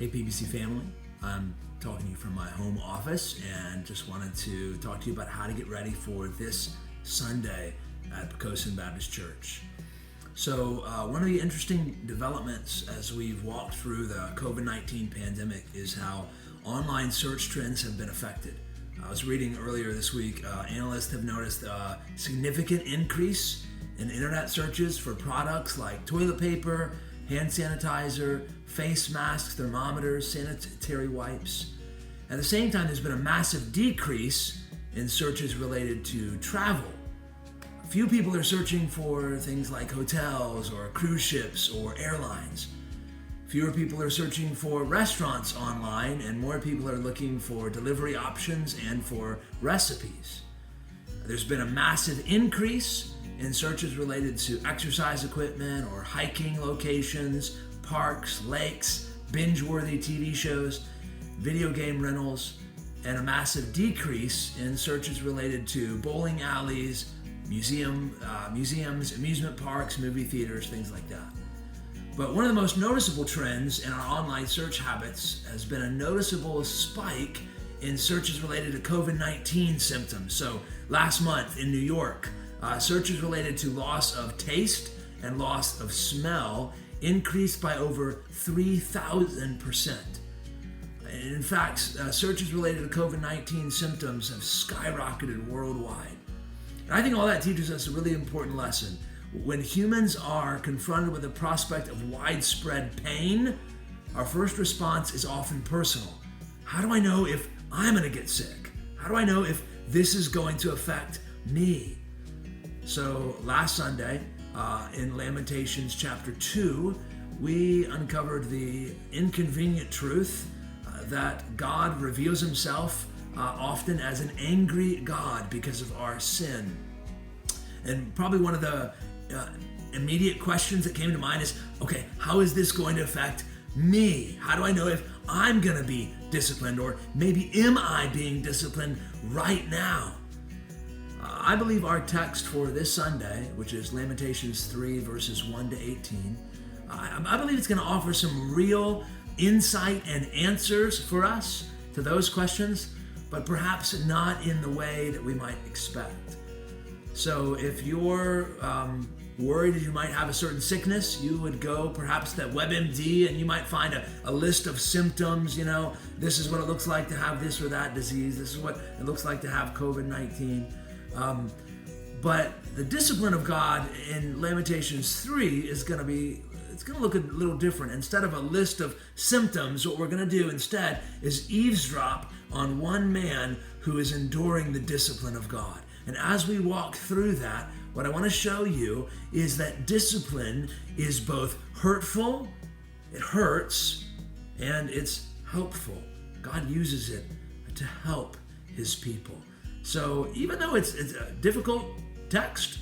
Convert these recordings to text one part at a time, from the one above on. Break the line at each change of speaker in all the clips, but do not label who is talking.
Hey PBC family, I'm talking to you from my home office and just wanted to talk to you about how to get ready for this Sunday at Pocosin Baptist Church. So one of the interesting developments as we've walked through the COVID-19 pandemic is how online search trends have been affected. I was reading earlier this week, analysts have noticed a significant increase in internet searches for products like toilet paper, hand sanitizer, face masks, thermometers, sanitary wipes. At the same time, there's been a massive decrease in searches related to travel. Few people are searching for things like hotels or cruise ships or airlines. Fewer people are searching for restaurants online, and more people are looking for delivery options and for recipes. There's been a massive increase in searches related to exercise equipment or hiking locations, parks, lakes, binge-worthy TV shows, video game rentals, and a massive decrease in searches related to bowling alleys, museums, amusement parks, movie theaters, things like that. But one of the most noticeable trends in our online search habits has been a noticeable spike in searches related to COVID-19 symptoms. So last month in New York, searches related to loss of taste and loss of smell increased by over 3,000%. In fact, searches related to COVID-19 symptoms have skyrocketed worldwide. And I think all that teaches us a really important lesson. When humans are confronted with the prospect of widespread pain, our first response is often personal. How do I know if I'm going to get sick? How do I know if this is going to affect me? So last Sunday, in Lamentations chapter 2, we uncovered the inconvenient truth that God reveals himself often as an angry God because of our sin. And probably one of the immediate questions that came to mind is, okay, how is this going to affect me? How do I know if I'm going to be disciplined, or maybe am I being disciplined right now? I believe our text for this Sunday, which is Lamentations 3 verses 1 to 18, I believe it's going to offer some real insight and answers for us to those questions, but perhaps not in the way that we might expect. So if you're worried that you might have a certain sickness, you would go perhaps to WebMD and you might find a list of symptoms. This is what it looks like to have this or that disease. This is what it looks like to have COVID-19. But the discipline of God in Lamentations 3 is going to look a little different. Instead of a list of symptoms, what we're going to do instead is eavesdrop on one man who is enduring the discipline of God. And as we walk through that, what I want to show you is that discipline is both hurtful, it hurts, and it's helpful. God uses it to help his people. So even though it's a difficult text,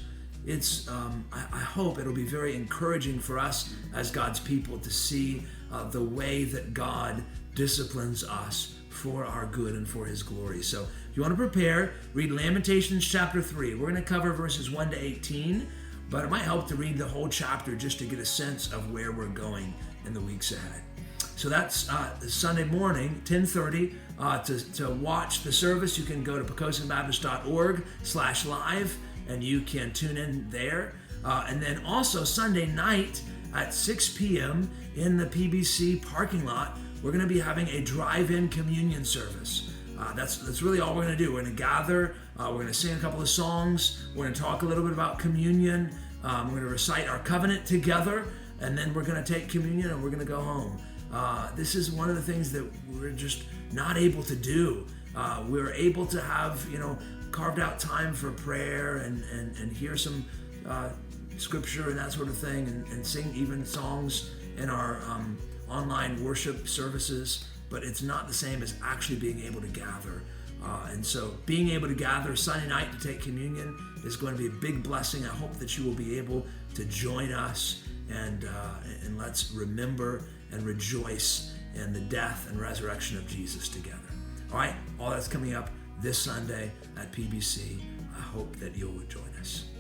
I hope it'll be very encouraging for us as God's people to see the way that God disciplines us for our good and for his glory. So if you want to prepare, read Lamentations chapter 3. We're going to cover verses 1 to 18, but it might help to read the whole chapter just to get a sense of where we're going in the weeks ahead. So that's Sunday morning, 10:30. To watch the service, you can go to pocosinbaptist.org/live, and you can tune in there. And then also Sunday night at 6 p.m. in the PBC parking lot, we're going to be having a drive-in communion service. That's really all we're going to do. We're going to gather. We're going to sing a couple of songs. We're going to talk a little bit about communion. We're going to recite our covenant together, and then we're going to take communion and we're going to go home. This is one of the things that we're just not able to do. We're able to have, carved out time for prayer and hear some scripture and that sort of thing, and sing even songs in our online worship services, but it's not the same as actually being able to gather. And so being able to gather Sunday night to take communion is going to be a big blessing. I hope that you will be able to join us, and let's remember and rejoice in the death and resurrection of Jesus together. All right, all that's coming up this Sunday at PBC. I hope that you'll join us.